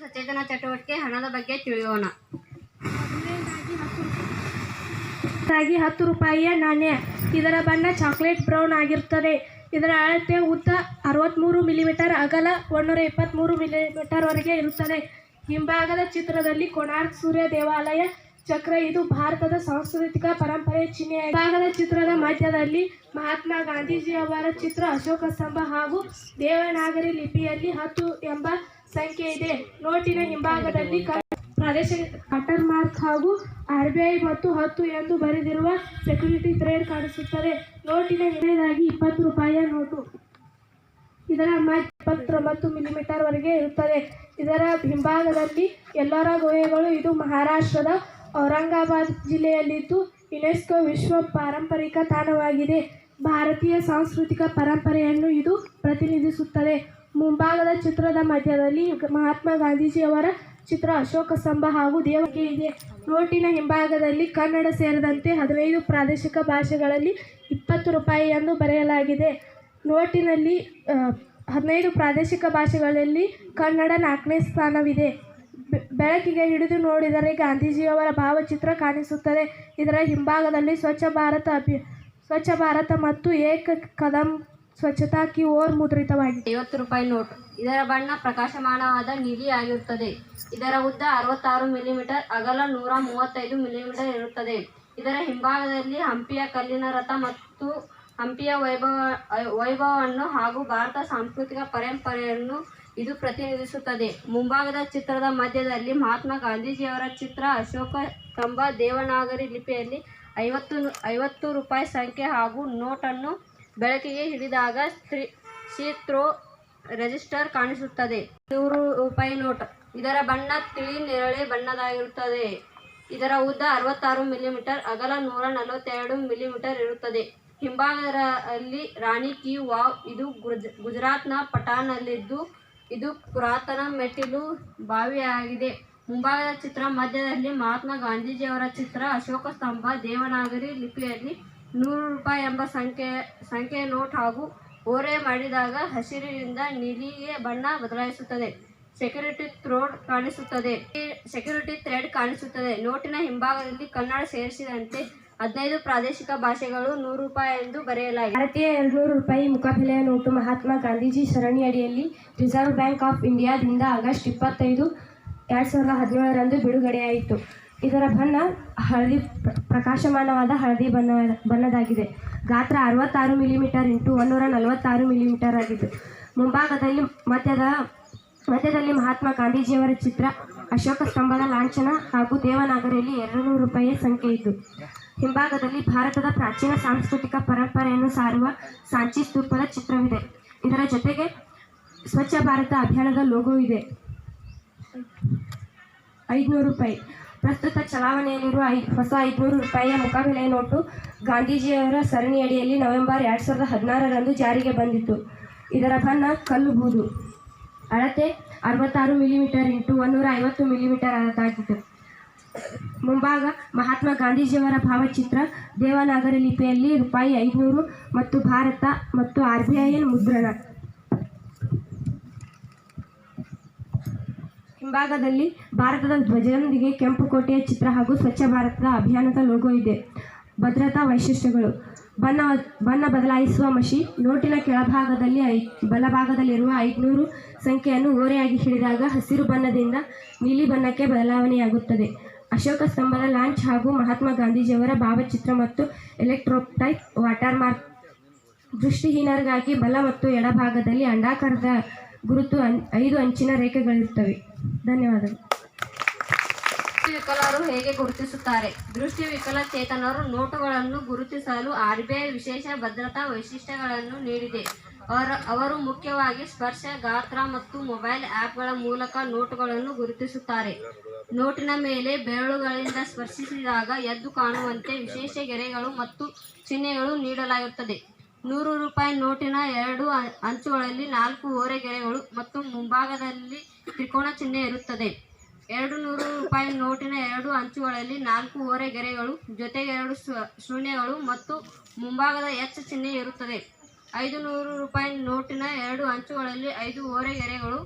ಸಚೇತನ ಚಟುವಟಿಕೆ ಹಣದ ಬಗ್ಗೆ ತಿಳಿಯೋಣ. ಮೊದಲನೇದಾಗಿ 10 ರೂಪಾಯಿಯ ನಾಣ್ಯ. ಇದರ ಬಣ್ಣ ಚಾಕ್ಲೇಟ್ ಬ್ರೌನ್ ಆಗಿರುತ್ತದೆ. ಇದರ ಅಳತೆ ಉದ್ದ 63 ಮಿಲಿಮೀಟರ್, ಅಗಲ 123 ಮಿಲಿಮೀಟರ್ ವರೆಗೆ ಇರುತ್ತದೆ. ಹಿಂಭಾಗದ ಚಿತ್ರದಲ್ಲಿ ಕೋಣಾರ್ಕ್ ಸೂರ್ಯ ದೇವಾಲಯ ಚಕ್ರ, ಇದು ಭಾರತದ ಸಾಂಸ್ಕೃತಿಕ ಪರಂಪರೆಯ ಚಿಹ್ನೆ. ಹಿಂಭಾಗದ ಚಿತ್ರದ ಮಧ್ಯದಲ್ಲಿ ಮಹಾತ್ಮ ಗಾಂಧೀಜಿಯವರ ಚಿತ್ರ, ಅಶೋಕ ಸ್ತಂಭ ಹಾಗೂ ದೇವನಾಗರಿ ಲಿಪಿಯಲ್ಲಿ 10 ಎಂಬ ಸಂಖ್ಯೆ ಇದೆ. ನೋಟಿನ ಹಿಂಭಾಗದಲ್ಲಿ ಪ್ರಾದೇಶಿಕ ವಾಟರ್ ಮಾರ್ಕ್ ಹಾಗೂ RBI ಮತ್ತು 10 ಎಂದು ಬರೆದಿರುವ ಸೆಕ್ಯೂರಿಟಿ ಥ್ರೆಡ್ ಕಾಣಿಸುತ್ತದೆ. ನೋಟಿನ ಹಿಂಭಾಗದಲ್ಲಿ 20 ರೂಪಾಯಿಯ ನೋಟು. ಇದರ ಮಧ್ಯ 29 ಮಿಲಿಮೀಟರ್ ವರೆಗೆ ಇರುತ್ತದೆ. ಇದರ ಹಿಂಭಾಗದಲ್ಲಿ ಎಲ್ಲರ ಗುಹೆಗಳು. ಇದು ಮಹಾರಾಷ್ಟ್ರದ ಔರಂಗಾಬಾದ್ ಜಿಲ್ಲೆಯಲ್ಲಿದ್ದು ಯುನೆಸ್ಕೋ ವಿಶ್ವ ಪಾರಂಪರಿಕ ತಾಣವಾಗಿದೆ. ಭಾರತೀಯ ಸಾಂಸ್ಕೃತಿಕ ಪರಂಪರೆಯನ್ನು ಇದು ಪ್ರತಿನಿಧಿಸುತ್ತದೆ. ಮುಂಭಾಗದ ಚಿತ್ರದ ಮಧ್ಯದಲ್ಲಿ ಮಹಾತ್ಮ ಗಾಂಧೀಜಿಯವರ ಚಿತ್ರ, ಅಶೋಕ ಸ್ತಂಭ ಹಾಗೂ ದೇವಕ್ಕೆ ಇದೆ. ನೋಟಿನ ಹಿಂಭಾಗದಲ್ಲಿ ಕನ್ನಡ ಸೇರಿದಂತೆ 15 ಪ್ರಾದೇಶಿಕ ಭಾಷೆಗಳಲ್ಲಿ 20 ರೂಪಾಯಿ ಎಂದು ಬರೆಯಲಾಗಿದೆ. ನೋಟಿನಲ್ಲಿ 15 ಪ್ರಾದೇಶಿಕ ಭಾಷೆಗಳಲ್ಲಿ ಕನ್ನಡ 4ನೇ ಸ್ಥಾನವಿದೆ. ಬೆಳಕಿಗೆ ಹಿಡಿದು ನೋಡಿದರೆ ಗಾಂಧೀಜಿಯವರ ಭಾವಚಿತ್ರ ಕಾಣಿಸುತ್ತದೆ. ಇದರ ಹಿಂಭಾಗದಲ್ಲಿ ಸ್ವಚ್ಛ ಭಾರತ ಮತ್ತು ಏಕ ಕದಂ ಸ್ವಚ್ಛತಾ ಕಿ ಓರ್ ಮುದ್ರಿತವಾಗಿದೆ. 50 ರೂಪಾಯಿ ನೋಟು. ಇದರ ಬಣ್ಣ ಪ್ರಕಾಶಮಾನವಾದ ನೀಲಿ ಆಗಿರುತ್ತದೆ. ಇದರ ಉದ್ದ 66 ಮಿಲಿಮೀಟರ್, ಅಗಲ 135 ಮಿಲಿಮೀಟರ್ ಇರುತ್ತದೆ. ಇದರ ಹಿಂಭಾಗದಲ್ಲಿ ಹಂಪಿಯ ಕಲ್ಲಿನ ರಥ ಮತ್ತು ಹಂಪಿಯ ವೈಭವವನ್ನು ಹಾಗೂ ಭಾರತ ಸಾಂಸ್ಕೃತಿಕ ಪರಂಪರೆಯನ್ನು ಇದು ಪ್ರತಿನಿಧಿಸುತ್ತದೆ. ಮುಂಭಾಗದ ಚಿತ್ರದ ಮಧ್ಯದಲ್ಲಿ ಮಹಾತ್ಮ ಗಾಂಧೀಜಿಯವರ ಚಿತ್ರ, ಅಶೋಕ ಸ್ತಂಭ, ದೇವನಾಗರಿ ಲಿಪಿಯಲ್ಲಿ 50 ರೂಪಾಯಿ ಸಂಖ್ಯೆ ಹಾಗೂ ನೋಟನ್ನು ಬೆಳಕಿಗೆ ಹಿಡಿದಾಗ ತ್ರೋ ರಿಜಿಸ್ಟರ್ ಕಾಣಿಸುತ್ತದೆ. 100 ರೂಪಾಯಿ ನೋಟ್. ಇದರ ಬಣ್ಣ ತಿಳಿ ನೇರಳೆ ಬಣ್ಣದಾಗಿರುತ್ತದೆ. ಇದರ ಉದ್ದ 66 ಮಿಲಿಮೀಟರ್, ಅಗಲ 142 ಮಿಲಿಮೀಟರ್ ಇರುತ್ತದೆ. ಹಿಂಭಾಗದಲ್ಲಿ ರಾಣಿ ಕಿ ವಾವ್, ಇದು ಗುಜರಾತ್ನ ಪಟಾನ್ನಲ್ಲಿದ್ದು ಇದು ಪುರಾತನ ಮೆಟ್ಟಿಲು ಬಾವಿಯಾಗಿದೆ. ಮುಂಭಾಗದ ಚಿತ್ರ ಮಧ್ಯದಲ್ಲಿ ಮಹಾತ್ಮ ಗಾಂಧೀಜಿಯವರ ಚಿತ್ರ, ಅಶೋಕ ಸ್ತಂಭ, ದೇವನಾಗರಿ ಲಿಪಿಯಲ್ಲಿ 100 ರೂಪಾಯಿ ಎಂಬ ಸಂಖ್ಯೆಯ ನೋಟ್ ಹಾಗೂ ಓರೆ ಮಾಡಿದಾಗ ಹಸಿರಿನಿಂದ ನೀಲಿಗೆ ಬಣ್ಣ ಬದಲಾಯಿಸುತ್ತದೆ. ಸೆಕ್ಯೂರಿಟಿ ಥ್ರೆಡ್ ಕಾಣಿಸುತ್ತದೆ. ನೋಟಿನ ಹಿಂಭಾಗದಲ್ಲಿ ಕನ್ನಡ ಸೇರಿಸಿದಂತೆ 15 ಪ್ರಾದೇಶಿಕ ಭಾಷೆಗಳು 100 ರೂಪಾಯಿ ಎಂದು ಬರೆಯಲಾಗಿದೆ. ಭಾರತೀಯ 200 ರೂಪಾಯಿ ಮುಖಬೆಲೆಯ ನೋಟು ಮಹಾತ್ಮ ಗಾಂಧೀಜಿ ಸರಣಿ ಅಡಿಯಲ್ಲಿ ರಿಸರ್ವ್ ಬ್ಯಾಂಕ್ ಆಫ್ ಇಂಡಿಯಾದಿಂದ ಆಗಸ್ಟ್ 25, 2017ರಂದು ಬಿಡುಗಡೆಯಾಯಿತು. ಇದರ ಬಣ್ಣ ಪ್ರಕಾಶಮಾನವಾದ ಹಳದಿ ಬಣ್ಣದಾಗಿದೆ. ಗಾತ್ರ 66 ಮಿಲಿಮೀಟರ್ ಇಂಟು 146 ಮಿಲಿಮೀಟರ್ ಆಗಿದ್ದು, ಮುಂಭಾಗದಲ್ಲಿ ಮಧ್ಯದಲ್ಲಿ ಮಹಾತ್ಮ ಗಾಂಧೀಜಿಯವರ ಚಿತ್ರ, ಅಶೋಕ ಸ್ತಂಭದ ಲಾಂಛನ ಹಾಗೂ ದೇವನಾಗರಿಯಲ್ಲಿ 200 ರೂಪಾಯಿಯ ಸಂಖ್ಯೆ ಇದ್ದು, ಹಿಂಭಾಗದಲ್ಲಿ ಭಾರತದ ಪ್ರಾಚೀನ ಸಾಂಸ್ಕೃತಿಕ ಪರಂಪರೆಯನ್ನು ಸಾರುವ ಸಾಂಚಿ ಸ್ತೂಪದ ಚಿತ್ರವಿದೆ. ಇದರ ಜೊತೆಗೆ ಸ್ವಚ್ಛ ಭಾರತ ಅಭಿಯಾನದ ಲೋಗೋ ಇದೆ. 500 ರೂಪಾಯಿ. ಪ್ರಸ್ತುತ ಚಲಾವಣೆಯಲ್ಲಿರುವ ಹೊಸ 500 ರೂಪಾಯಿಯ ಮುಖಬೆಲೆಯ ನೋಟು ಗಾಂಧೀಜಿಯವರ ಸರಣಿ ಅಡಿಯಲ್ಲಿ ನವೆಂಬರ್ 2016ರಂದು ಜಾರಿಗೆ ಬಂದಿತ್ತು. ಇದರ ಬಣ್ಣ ಕಲ್ಲು ಬೂದು. ಅಳತೆ 66 ಮಿಲಿಮೀಟರ್ ಇಂಟು 150 ಮಿಲಿಮೀಟರ್ ಅಳತಾಗಿತ್ತು. ಮುಂಭಾಗ ಮಹಾತ್ಮ ಗಾಂಧೀಜಿಯವರ ಭಾವಚಿತ್ರ, ದೇವನಾಗರಿ ಲಿಪಿಯಲ್ಲಿ ರೂಪಾಯಿ 500 ಮತ್ತು ಭಾರತ ಮತ್ತು RBI ಮುದ್ರಣ. ಹಿಂಭಾಗದಲ್ಲಿ ಭಾರತದ ಧ್ವಜದೊಂದಿಗೆ ಕೆಂಪು ಕೋಟೆಯ ಚಿತ್ರ ಹಾಗೂ ಸ್ವಚ್ಛ ಭಾರತದ ಅಭಿಯಾನದ ಲೋಗೋ ಇದೆ. ಭದ್ರತಾ ವೈಶಿಷ್ಟ್ಯಗಳು: ಬಣ್ಣ ಬದಲಾಯಿಸುವ ಮಷಿ. ನೋಟಿನ ಕೆಳಭಾಗದಲ್ಲಿ ಬಲಭಾಗದಲ್ಲಿರುವ 500 ಸಂಖ್ಯೆಯನ್ನು ಓರೆಯಾಗಿ ಹಿಡಿದಾಗ ಹಸಿರು ಬಣ್ಣದಿಂದ ನೀಲಿ ಬಣ್ಣಕ್ಕೆ ಬದಲಾವಣೆಯಾಗುತ್ತದೆ. ಅಶೋಕ ಸ್ತಂಭದ ಲಾಂಚ್ ಹಾಗೂ ಮಹಾತ್ಮ ಗಾಂಧೀಜಿಯವರ ಭಾವಚಿತ್ರ ಮತ್ತು ಎಲೆಕ್ಟ್ರೋಟೈಪ್ ವಾಟರ್ ಮಾರ್ಕ್. ದೃಷ್ಟಿಹೀನರಿಗಾಗಿ ಬಲ ಮತ್ತು ಎಡಭಾಗದಲ್ಲಿ ಅಂಡಾಕಾರದ ಗುರುತು 5 ಅಂಚಿನ ರೇಖೆಗಳಿರುತ್ತವೆ. ಧನ್ಯವಾದಗಳು. ವಿಕಲರು ಹೇಗೆ ಗುರುತಿಸುತ್ತಾರೆ? ದೃಷ್ಟಿ ವಿಕಲಚೇತನರು ನೋಟುಗಳನ್ನು ಗುರುತಿಸಲು RBI ವಿಶೇಷ ಭದ್ರತಾ ವೈಶಿಷ್ಟ್ಯಗಳನ್ನು ನೀಡಿದೆ. ಅವರು ಮುಖ್ಯವಾಗಿ ಸ್ಪರ್ಶ, ಗಾತ್ರ ಮತ್ತು ಮೊಬೈಲ್ ಆ್ಯಪ್ಗಳ ಮೂಲಕ ನೋಟುಗಳನ್ನು ಗುರುತಿಸುತ್ತಾರೆ. ನೋಟಿನ ಮೇಲೆ ಬೆರಳುಗಳಿಂದ ಸ್ಪರ್ಶಿಸಿದಾಗ ಎದ್ದು ಕಾಣುವಂತೆ ವಿಶೇಷ ಗೆರೆಗಳು ಮತ್ತು ಚಿಹ್ನೆಗಳು ನೀಡಲಾಗುತ್ತದೆ. 100 ರೂಪಾಯಿ ನೋಟಿನ 2 ಅಂಚುಗಳಲ್ಲಿ 4 ಓರೆಗೆರೆಗಳು ಮತ್ತು ಮುಂಭಾಗದಲ್ಲಿ ತ್ರಿಕೋನ ಚಿಹ್ನೆ ಇರುತ್ತದೆ. 200 ರೂಪಾಯಿ ನೋಟಿನ 2 ಅಂಚುಗಳಲ್ಲಿ 4 ಓರೆಗೆರೆಗಳು ಜೊತೆಗೆ 2 ಶೂನ್ಯಗಳು ಮತ್ತು ಮುಂಭಾಗದ H ಚಿಹ್ನೆ ಇರುತ್ತದೆ. 500 ರೂಪಾಯಿ ನೋಟಿನ 2 ಅಂಚುಗಳಲ್ಲಿ 5 ಓರೆಗೆರೆಗಳು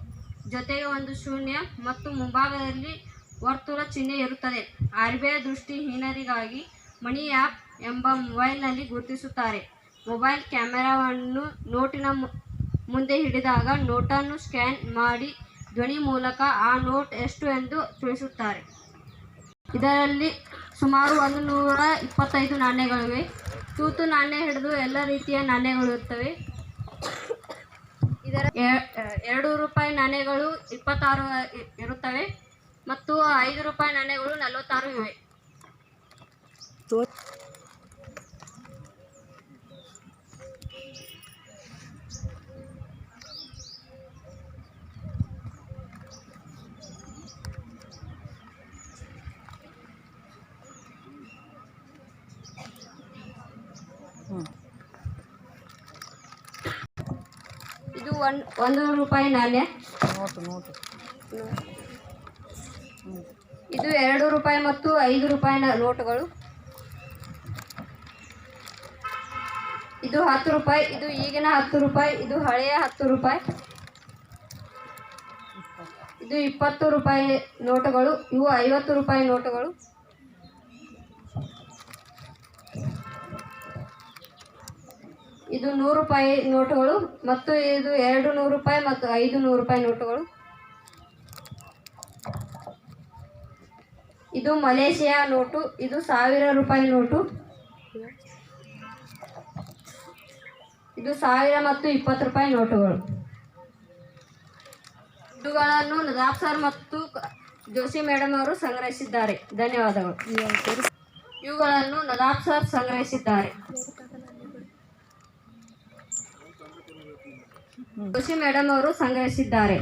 ಜೊತೆಗೆ ಒಂದು ಶೂನ್ಯ ಮತ್ತು ಮುಂಭಾಗದಲ್ಲಿ ವರ್ತುಲ ಚಿಹ್ನೆ ಇರುತ್ತದೆ. RBI ದೃಷ್ಟಿಹೀನರಿಗಾಗಿ ಮನಿ ಆ್ಯಪ್ ಎಂಬ ಮೊಬೈಲ್ನಲ್ಲಿ ಗುರುತಿಸುತ್ತಾರೆ. ಮೊಬೈಲ್ ಕ್ಯಾಮೆರಾವನ್ನು ನೋಟಿನ ಮುಂದೆ ಹಿಡಿದಾಗ ನೋಟನ್ನು ಸ್ಕ್ಯಾನ್ ಮಾಡಿ ಧ್ವನಿ ಮೂಲಕ ಆ ನೋಟ್ ಎಷ್ಟು ಎಂದು ತಿಳಿಸುತ್ತಾರೆ. ಇದರಲ್ಲಿ ಸುಮಾರು 125 ನಾಣ್ಯಗಳಿವೆ. ತೂತು ನಾಣ್ಯ ಹಿಡಿದು ಎಲ್ಲ ರೀತಿಯ ನಾಣ್ಯಗಳು ಇರ್ತವೆ. ಇದರ 2 ರೂಪಾಯಿ ನಾಣ್ಯಗಳು 26 ಇರುತ್ತವೆ ಮತ್ತು 5 ರೂಪಾಯಿ ನಾಣ್ಯಗಳು 46 ಇವೆ. ಇದು 1 ರೂಪಾಯಿ ನಾಣ್ಯ. ಇದು 2 ರೂಪಾಯಿ ಮತ್ತು 5 ರೂಪಾಯಿ ನೋಟುಗಳು. ಇದು 10 ರೂಪಾಯಿ. ಇದು ಈಗಿನ 10 ರೂಪಾಯಿ. ಇದು ಹಳೆಯ 10 ರೂಪಾಯಿ. ಇದು 20 ರೂಪಾಯಿ ನೋಟುಗಳು. ಇವು 50 ರೂಪಾಯಿ ನೋಟುಗಳು. ಇದು 100 ರೂಪಾಯಿ ನೋಟುಗಳು ಮತ್ತು ಇದು 200 ರೂಪಾಯಿ ಮತ್ತು 500 ರೂಪಾಯಿ ನೋಟುಗಳು. ಇದು ಮಲೇಷಿಯಾ ನೋಟು. ಇದು 1000 ರೂಪಾಯಿ ನೋಟು. ಇದು 1000 ಮತ್ತು 20 ರೂಪಾಯಿ ನೋಟುಗಳು. ಇವುಗಳನ್ನು ನದಾಫ್ ಸರ್ ಮತ್ತು ಜೋಶಿ ಮೇಡಮ್ ಅವರು ಸಂಗ್ರಹಿಸಿದ್ದಾರೆ. ಧನ್ಯವಾದಗಳು. ಇವುಗಳನ್ನು ನದಾಫ್ ಸರ್ ಸಂಗ್ರಹಿಸಿದ್ದಾರೆ. ಜೋಶಿ ಮೇಡಮ್ ಅವರು ಸಂಗ್ರಹಿಸಿದ್ದಾರೆ.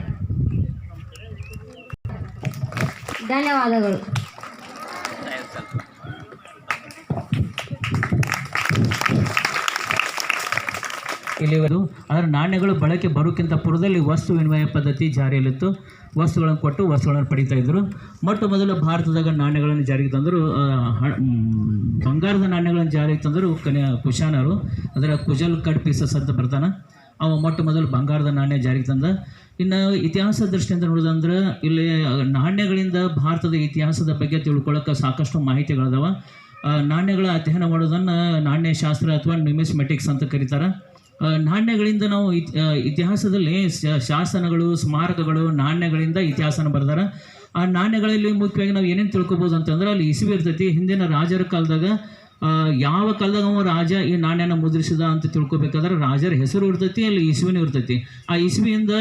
ಧನ್ಯವಾದಗಳು. ಇಲ್ಲಿವರು ಅದರ ನಾಣ್ಯಗಳು ಬಳಕೆ ಬರೋಕ್ಕಿಂತ ಪೂರ್ವದಲ್ಲಿ ವಸ್ತು ವಿನಿಮಯ ಪದ್ಧತಿ ಜಾರಿಯಲ್ಲಿತ್ತು. ವಸ್ತುಗಳನ್ನು ಕೊಟ್ಟು ವಸ್ತುಗಳನ್ನು ಪಡೀತಾ ಇದ್ದರು. ಮೊಟ್ಟ ಮೊದಲು ಭಾರತದಾಗ ನಾಣ್ಯಗಳನ್ನು ಜಾರಿಗೆ ತಂದರು. ಬಂಗಾರದ ನಾಣ್ಯಗಳನ್ನು ಜಾರಿಗೆ ತಂದರು ಕುಶಾನರು. ಅದರ ಕುಜಲ್ ಕಡ್ ಪೀಸಸ್ ಅಂತ ಬರ್ತಾನೆ. ಅವ ಮೊಟ್ಟ ಮೊದಲು ಬಂಗಾರದ ನಾಣ್ಯ ಜಾರಿಗೆ ತಂದ. ಇನ್ನು ಇತಿಹಾಸ ದೃಷ್ಟಿಯಿಂದ ನೋಡೋದಂದ್ರೆ ಇಲ್ಲಿ ನಾಣ್ಯಗಳಿಂದ ಭಾರತದ ಇತಿಹಾಸದ ಬಗ್ಗೆ ತಿಳ್ಕೊಳ್ಳೋಕೆ ಸಾಕಷ್ಟು ಮಾಹಿತಿಗಳದಾವ. ನಾಣ್ಯಗಳ ಅಧ್ಯಯನ ಮಾಡೋದನ್ನು ನಾಣ್ಯಶಾಸ್ತ್ರ ಅಥವಾ ನ್ಯೂಮಿಸ್ಮೆಟಿಕ್ಸ್ ಅಂತ ಕರೀತಾರೆ. ನಾಣ್ಯಗಳಿಂದ ನಾವು ಇತಿಹಾಸದಲ್ಲಿ ಶಾಸನಗಳು, ಸ್ಮಾರಕಗಳು, ನಾಣ್ಯಗಳಿಂದ ಇತಿಹಾಸನ ಬರ್ದಾರ. ಆ ನಾಣ್ಯಗಳಲ್ಲಿ ಮುಖ್ಯವಾಗಿ ನಾವು ಏನೇನು ತಿಳ್ಕೊಬೋದು ಅಂತಂದ್ರೆ ಅಲ್ಲಿ ಇಸುವೆ ಇರ್ತೈತಿ. ಹಿಂದಿನ ರಾಜರ ಕಾಲದಾಗ ಯಾವ ಕಾಲದಾಗ ಅವ ರಾಜ ಈ ನಾಣ್ಯನ ಮುದ್ರಿಸಿದ ಅಂತ ತಿಳ್ಕೊಬೇಕಾದ್ರೆ ರಾಜರ ಹೆಸರು ಇರ್ತೈತಿ, ಅಲ್ಲಿ ಇಸುವಿನೂ ಇರ್ತೈತಿ. ಆ ಇಸುವಿಯಿಂದ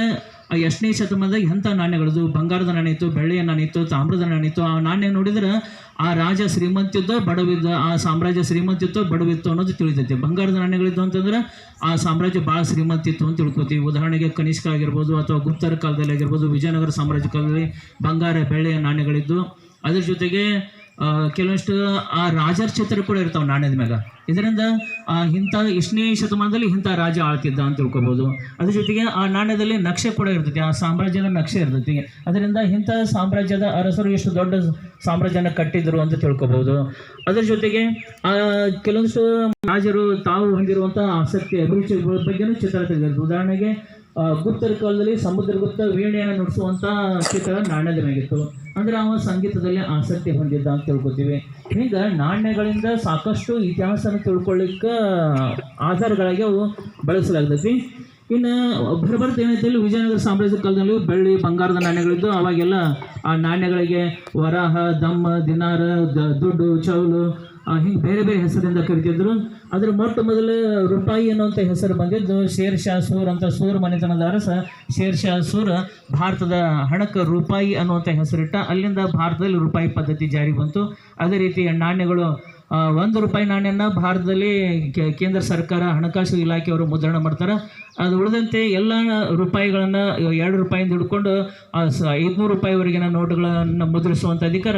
ಎಷ್ಟನೇ ಶತಮಾನದಾಗ ಎಂಥ ನಾಣ್ಯಗಳದು, ಬಂಗಾರದ ನಾಣ್ಯ ಇತ್ತು, ಬೆಳ್ಳಿಯ ನಾಣ್ಯ ಇತ್ತು, ತಾಮ್ರದ ನಾಣ್ಯ ಇತ್ತು. ಆ ನಾಣ್ಯ ನೋಡಿದ್ರೆ ಆ ರಾಜ ಶ್ರೀಮಂತಿದ್ದೋ ಬಡವಿದ್ದ, ಆ ಸಾಮ್ರಾಜ್ಯ ಶ್ರೀಮಂತಿತ್ತೋ ಬಡವಿತ್ತು ಅನ್ನೋದು ತಿಳಿತೈತಿ. ಬಂಗಾರದ ನಾಣ್ಯಗಳಿದ್ದು ಅಂತಂದ್ರೆ ಆ ಸಾಮ್ರಾಜ್ಯ ಭಾಳ ಶ್ರೀಮಂತಿತ್ತು ಅಂತ ತಿಳ್ಕೊತೀವಿ. ಉದಾಹರಣೆಗೆ ಕನಿಷ್ಕ ಆಗಿರ್ಬೋದು ಅಥವಾ ಗುಪ್ತರ ಕಾಲದಲ್ಲಿ ಆಗಿರ್ಬೋದು, ವಿಜಯನಗರ ಸಾಮ್ರಾಜ್ಯ ಕಾಲದಲ್ಲಿ ಬಂಗಾರ ಬೆಳ್ಳಿಯ ನಾಣ್ಯಗಳಿದ್ದು. ಅದ್ರ ಜೊತೆಗೆ ಕೆಲವಷ್ಟು ಆ ರಾಜರ ಚಿತ್ರ ಕೂಡ ಇರ್ತಾವೆ ನಾಣ್ಯದ ಮ್ಯಾಗ. ಇದರಿಂದ ಇಂಥ ಎಷ್ಟನೇ ಶತಮಾನದಲ್ಲಿ ಇಂಥ ರಾಜ ಆಳ್ತಿದ್ದ ಅಂತ ತಿಳ್ಕೊಬೋದು. ಅದ್ರ ಜೊತೆಗೆ ಆ ನಾಣ್ಯದಲ್ಲಿ ನಕ್ಷೆ ಕೂಡ ಇರ್ತೈತಿ, ಆ ಸಾಮ್ರಾಜ್ಯದ ನಕ್ಷೆ ಇರ್ತೈತಿ. ಅದರಿಂದ ಇಂಥ ಸಾಮ್ರಾಜ್ಯದ ಅರಸರು ಎಷ್ಟು ದೊಡ್ಡ ಸಾಮ್ರಾಜ್ಯನ ಕಟ್ಟಿದ್ರು ಅಂತ ತಿಳ್ಕೊಬೋದು. ಅದ್ರ ಜೊತೆಗೆ ಕೆಲವೊಂದು ರಾಜರು ತಾವು ಹೊಂದಿರುವಂಥ ಆಸಕ್ತಿ, ಅಭಿರುಚಿ ಬಗ್ಗೆನೂ ಚಿತ್ರ ತೆಗೆದಿರ್ತಾರೆ. ಉದಾಹರಣೆಗೆ ಗುಪ್ತರ ಕಾಲದಲ್ಲಿ ಸಮುದ್ರಗುಪ್ತ ವೀಣೆಯನ್ನು ನುಡಿಸುವಂಥ ಚಿತ್ರ ನಾಣ್ಯದ ಮ್ಯಾಗಿತ್ತು. ಅಂದರೆ ಅವ ಸಂಗೀತದಲ್ಲಿ ಆಸಕ್ತಿ ಹೊಂದಿದ್ದ ಅಂತ ತಿಳ್ಕೊತೀವಿ. ಹೀಗೆ ನಾಣ್ಯಗಳಿಂದ ಸಾಕಷ್ಟು ಇತಿಹಾಸನ ತಿಳ್ಕೊಳ್ಳಿಕ್ಕೆ ಆಧಾರಗಳಾಗಿ ಅವು ಬಳಸಲಾಗ್ತೈತಿ. ಇನ್ನು ಬರಬರ್ತ ಏನೈತಿ, ವಿಜಯನಗರ ಸಾಮ್ರಾಜ್ಯ ಕಾಲದಲ್ಲಿ ಬೆಳ್ಳಿ ಬಂಗಾರದ ನಾಣ್ಯಗಳಿದ್ದು. ಅವಾಗೆಲ್ಲ ಆ ನಾಣ್ಯಗಳಿಗೆ ವರಾಹ, ದಮ್ಮ, ದಿನಾರ, ದುಡ್ಡು, ಚೌಲು ಹಿಂಗೆ ಬೇರೆ ಬೇರೆ ಹೆಸರಿಂದ ಕರಿತಿದ್ರು. ಅದ್ರ ಮೊಟ್ಟ ಮೊದಲು ರೂಪಾಯಿ ಅನ್ನುವಂಥ ಹೆಸರು ಬಂದಿದ್ದು ಶೇರ್ ಶಾ ಸೂರ್ ಅಂತ. ಸೂರ್ ಮನೆತನದ ಅರಸ ಶೇರ್ ಶಾ ಸೂರ್ ಭಾರತದ ಹಣಕ್ಕೆ ರೂಪಾಯಿ ಅನ್ನುವಂಥ ಹೆಸರಿಟ್ಟ. ಅಲ್ಲಿಂದ ಭಾರತದಲ್ಲಿ ರೂಪಾಯಿ ಪದ್ಧತಿ ಜಾರಿ ಬಂತು. ಅದೇ ರೀತಿ ನಾಣ್ಯಗಳು 1 ರೂಪಾಯಿ ನಾಣ್ಯನ ಭಾರತದಲ್ಲಿ ಕೇಂದ್ರ ಸರ್ಕಾರ ಹಣಕಾಸು ಇಲಾಖೆಯವರು ಮುದ್ರಣ ಮಾಡ್ತಾರೆ. ಅದು ಉಳಿದಂತೆ ಎಲ್ಲ ರೂಪಾಯಿಗಳನ್ನು 2 ರೂಪಾಯಿಂದ ಹಿಡ್ಕೊಂಡು 500 ರೂಪಾಯಿವರೆಗಿನ ನೋಟುಗಳನ್ನು ಮುದ್ರಿಸುವಂಥ ಅಧಿಕಾರ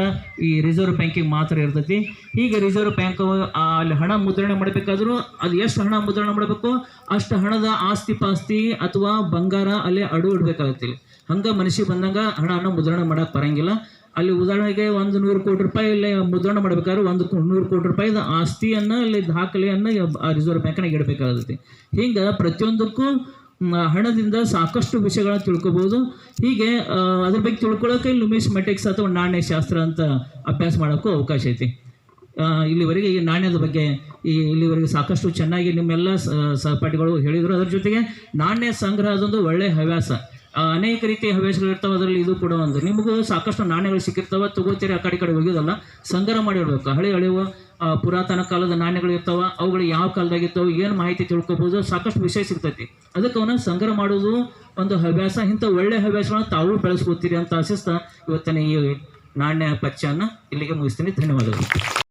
ಈ ರಿಸರ್ವ್ ಬ್ಯಾಂಕಿಗೆ ಮಾತ್ರ ಇರ್ತೈತಿ. ಈಗ ರಿಸರ್ವ್ ಬ್ಯಾಂಕ್ ಅಲ್ಲಿ ಹಣ ಮುದ್ರಣೆ ಮಾಡಬೇಕಾದ್ರೂ ಅದು ಎಷ್ಟು ಹಣ ಮುದ್ರಣ ಮಾಡಬೇಕು ಅಷ್ಟು ಹಣದ ಆಸ್ತಿ ಪಾಸ್ತಿ ಅಥವಾ ಬಂಗಾರ ಅಲ್ಲೇ ಅಡು ಇಡಬೇಕಾಗತ್ತೆ. ಹಂಗೆ ಮನುಷ್ಯ ಬಂದಂಗೆ ಹಣನ ಮುದ್ರಣ ಮಾಡೋಕ್ಕೆ ಬರೋಂಗಿಲ್ಲ. ಅಲ್ಲಿ ಉದಾಹರಣೆಗೆ 100 ಕೋಟಿ ರೂಪಾಯಿ ಇಲ್ಲಿ ಮುದ್ರಣ ಮಾಡಬೇಕಾದ್ರೆ 100 ಕೋಟಿ ರೂಪಾಯಿದ ಆಸ್ತಿಯನ್ನು ಅಲ್ಲಿ ದಾಖಲೆಯನ್ನು ರಿಸರ್ವ್ ಬ್ಯಾಂಕ್ನಾಗ ಇಡಬೇಕಾಗುತ್ತೆ. ಹಿಂಗೆ ಪ್ರತಿಯೊಂದಕ್ಕೂ ಹಣದಿಂದ ಸಾಕಷ್ಟು ವಿಷಯಗಳನ್ನ ತಿಳ್ಕೊಬೋದು. ಹೀಗೆ ಅದ್ರ ಬಗ್ಗೆ ತಿಳ್ಕೊಳ್ಳೋಕೆ ನ್ಯೂಮಿಸ್ಮೆಟಿಕ್ಸ್ ಅಥವಾ ನಾಣ್ಯಶಾಸ್ತ್ರ ಅಂತ ಅಭ್ಯಾಸ ಮಾಡೋಕ್ಕೂ ಅವಕಾಶ ಐತಿ. ಇಲ್ಲಿವರೆಗೆ ಈ ನಾಣ್ಯದ ಬಗ್ಗೆ ಇಲ್ಲಿವರೆಗೆ ಸಾಕಷ್ಟು ಚೆನ್ನಾಗಿ ನಿಮ್ಮೆಲ್ಲ ಸಹಪಾಠಿಗಳು ಹೇಳಿದರು. ಅದರ ಜೊತೆಗೆ ನಾಣ್ಯ ಸಂಗ್ರಹ ಅದೊಂದು ಒಳ್ಳೆಯ ಹವ್ಯಾಸ. ಅನೇಕ ರೀತಿಯ ಹವ್ಯಾಸಗಳಿರ್ತಾವೆ, ಅದರಲ್ಲಿ ಇದು ಕೂಡ ಒಂದು. ನಿಮಗೂ ಸಾಕಷ್ಟು ನಾಣ್ಯಗಳು ಸಿಕ್ಕಿರ್ತಾವೆ, ತಗೋತೀರಿ, ಆ ಕಡೆ ಹೋಗೋದಲ್ಲ, ಸಂಗ್ರಹ ಮಾಡಿಡ್ಬೇಕು. ಹಳೆಯುವ ಪುರಾತನ ಕಾಲದ ನಾಣ್ಯಗಳು ಇರ್ತಾವೆ, ಅವುಗಳು ಯಾವ ಕಾಲದಾಗಿರ್ತಾವೆ, ಏನು ಮಾಹಿತಿ ತಿಳ್ಕೊಬೋದು, ಸಾಕಷ್ಟು ವಿಷಯ ಸಿಗ್ತೈತಿ. ಅದಕ್ಕೆ ಅವನ್ನ ಸಂಗ್ರಹ ಮಾಡೋದು ಒಂದು ಹವ್ಯಾಸ. ಇಂಥ ಒಳ್ಳೆಯ ಹವ್ಯಾಸಗಳನ್ನ ತಾವು ಬೆಳೆಸ್ಕೋತೀರಿ ಅಂತ ಆಶಿಸ್ತಾ ಇವತ್ತಿನ ಈ ನಾಣ್ಯ ಪಚ್ಚನ್ನು ಇಲ್ಲಿಗೆ ಮುಗಿಸ್ತೀನಿ. ಧನ್ಯವಾದಗಳು.